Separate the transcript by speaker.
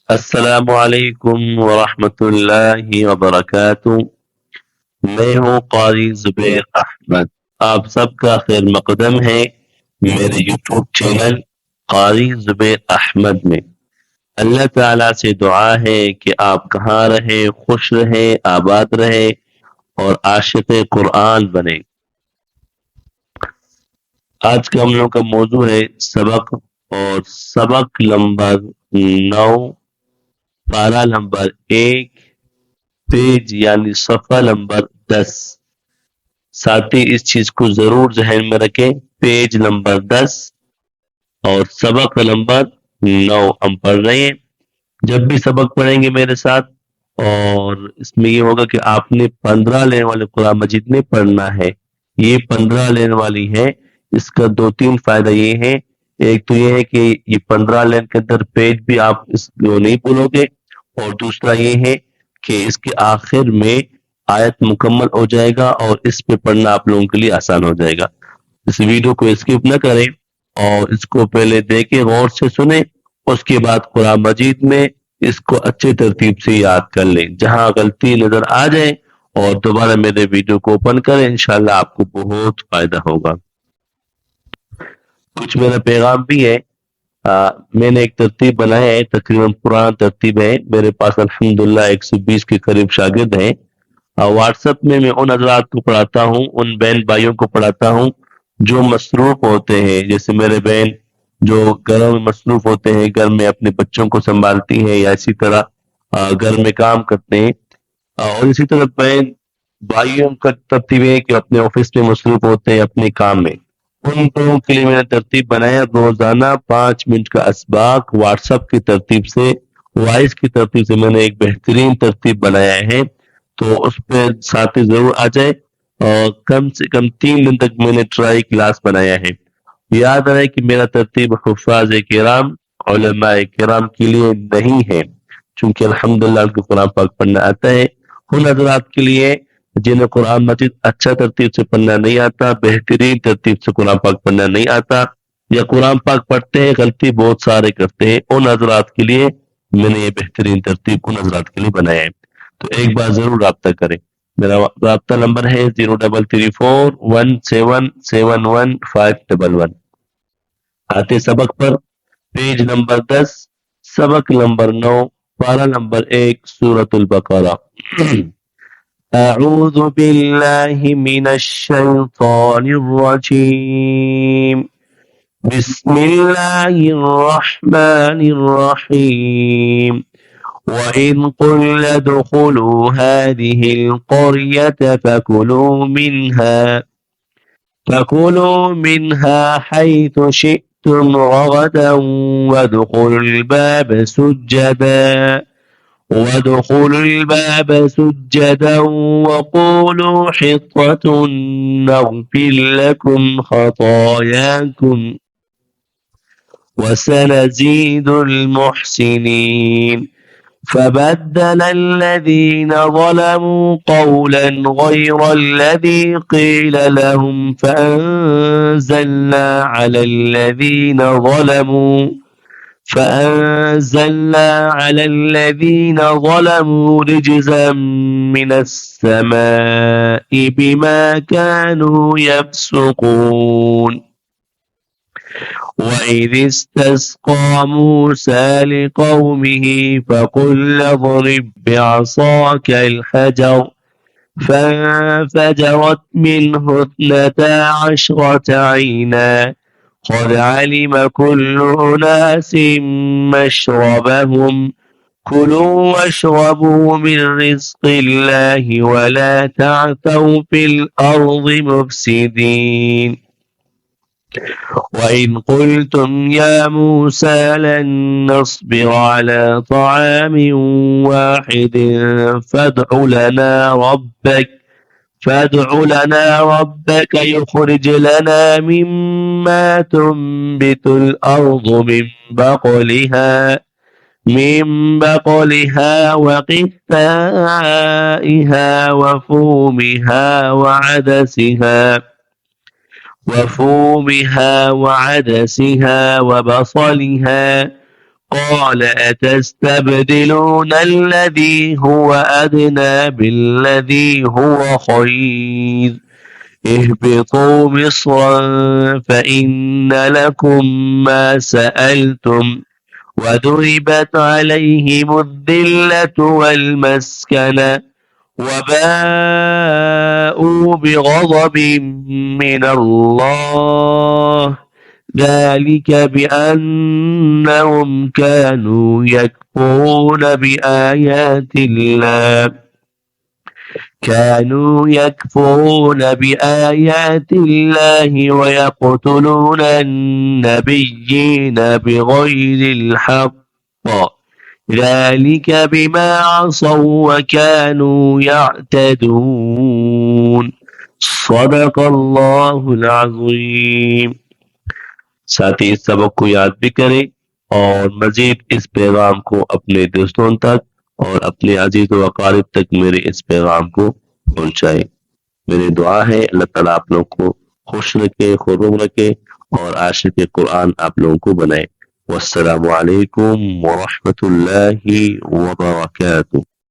Speaker 1: السلام علیکم ورحمۃ اللہ وبرکاتہ۔ میں ہوں قاری زبیر احمد۔ آپ سب کا خیر مقدم ہے میرے یوٹیوب چینل قاری زبیر احمد میں۔ اللہ تعالیٰ سے دعا ہے کہ آپ کہاں رہے، خوش رہے، آباد رہے اور عاشق قرآن بنے۔ آج کا ہم لوگ کا موضوع ہے سبق، اور سبق نمبر 9، پارہ نمبر 1، پیج یعنی صفحہ نمبر 10۔ ساتھی اس چیز کو ضرور ذہن میں رکھیں، پیج نمبر 10 اور سبق نمبر 9 ہم پڑھ رہے ہیں۔ جب بھی سبق پڑھیں گے میرے ساتھ، اور اس میں یہ ہوگا کہ آپ نے 15 لینے والے قرآن مجید میں پڑھنا ہے۔ یہ 15 لینے والی ہے۔ اس کا 2-3 فائدہ یہ ہے۔ ایک تو یہ ہے کہ یہ 15 لین کے اندر پیج بھی آپ اس کو نہیں بھولو گے، اور دوسرا یہ ہے کہ اس کے آخر میں آیت مکمل ہو جائے گا اور اس پہ پڑھنا آپ لوگوں کے لیے آسان ہو جائے گا۔ اس ویڈیو کو اسکپ نہ کریں اور اس کو پہلے دیکھیں، غور سے سنیں، اس کے بعد قرآن مجید میں اس کو اچھی ترتیب سے یاد کر لیں۔ جہاں غلطی نظر آ جائے اور دوبارہ میرے ویڈیو کو اوپن کریں، انشاءاللہ آپ کو بہت فائدہ ہوگا۔ کچھ میرا پیغام بھی ہے۔ میں نے ایک ترتیب بنایا ہے، تقریباً پرانا ترتیب ہے، میرے پاس الحمدللہ 120 کے قریب شاگرد ہیں۔ واٹس ایپ میں ان حضرات کو پڑھاتا ہوں، ان بہن بھائیوں کو پڑھاتا ہوں جو مصروف ہوتے ہیں، جیسے میرے بہن جو گھروں میں مصروف ہوتے ہیں، گھر میں اپنے بچوں کو سنبھالتی ہیں یا اسی طرح گھر میں کام کرتے ہیں، اور اسی طرح بہن بھائیوں کا ترتیب ہے کہ اپنے آفس میں مصروف ہوتے ہیں اپنے کام میں۔ ان لوگوں کے لیے میں نے ترتیب بنایا، روزانہ 5 منٹ کا اسباق واٹس ایپ کی ترتیب سے، وائس کی ترتیب سے میں نے ایک بہترین ترتیب بنایا ہے، تو اس پہ ساتھی ضرور آ جائے۔ اور کم سے کم 3 دن تک میں نے ٹرائی کلاس بنایا ہے۔ یاد رہے کہ میرا ترتیب حفاظ کرام، علماء کرام کے لیے نہیں ہے، چونکہ الحمدللہ ان کو قرآن پاک پڑھنا آتا ہے۔ ان حضرات کے لیے جنہیں قرآن مجید اچھا ترتیب سے پڑھنا نہیں آتا، بہترین ترتیب سے قرآن پاک پڑھنا نہیں آتا، یا قرآن پاک پڑھتے ہیں غلطی بہت سارے کرتے ہیں، ان حضرات کے لیے میں نے یہ بہترین ترتیب ان حضرات کے لیے بنایا ہے۔ تو ایک بار ضرور رابطہ کریں۔ میرا رابطہ نمبر ہے 0334171511۔ آتے سبق پر، پیج نمبر 10، سبق نمبر 9، پارہ نمبر 1، سورۃ البقرہ۔ اعوذ باللہ من الشیطان الرجیم، بسم اللہ الرحمن الرحیم۔ وَإِذْ قُلْنَا ادْخُلُوا هَٰذِهِ الْقَرْيَةَ فَكُلُوا مِنْهَا حَيْثُ شِئْتُمْ رَغَدًا وَادْخُلُوا الْبَابَ سُجَّدًا وَقُولُوا حِطَّةٌ نَغْفِرْ لَكُمْ خَطَايَاكُمْ وَسَنَزِيدُ الْمُحْسِنِينَ۔ فبدل الذين ظلموا قولا غير الذي قيل لهم فأنزلنا على الذين ظلموا رجزا من السماء بما كانوا يفسقون۔ وَإِذِ اسْتَسْقَىٰ مُوسَىٰ لِقَوْمِهِ فَقُلْ اضْرِب بِّعَصَاكَ الْحَجَرَ فَانفَجَرَتْ مِنْهُ 12 عَيْنًا قَدْ عَلِمَ كُلُّ أُنَاسٍ مَّشْرَبَهُمْ كُلُوا وَاشْرَبُوا مِن رِّزْقِ اللَّهِ وَلَا تَعْثَوْا فِي الْأَرْضِ مُفْسِدِينَ۔ وَإِذْ قُلْتُمْ يَا مُوسَىٰ لَن نَّصْبِرَ عَلَىٰ طَعَامٍ وَاحِدٍ فَادْعُ لَنَا رَبَّكَ يُخْرِجْ لَنَا مِمَّا تُنبِتُ الْأَرْضُ مِن بَقْلِهَا وَقِثَّائِهَا وَفُومِهَا وَعَدَسِهَا وَبَصَلِهَا قال أتستبدلون الذي هو أدنى بالذي هو خير اهبطوا مصرا فإن لكم ما سألتم وضربت عليهم الذلة والمسكنة وباءوا بغضب من الله ذلك بأنهم كانوا يكفرون بآيات الله ويقتلون النبيين بغير الحق ذلك بما عصوا وكانوا يعتدون صدق اللہ العظیم. ساتھی اس سبق کو یاد بھی کریں اور مزید اس پیغام کو اپنے دوستوں تک اور اپنے عزیز و اقارب تک میرے اس پیغام کو پہنچائیں. میری دعا ہے اللہ تعالیٰ آپ لوگوں کو خوش رکھے، خرم رکھے اور عاشق قرآن آپ لوگوں کو بنائے. والسلام علیکم ورحمۃ اللہ وبرکاتہ.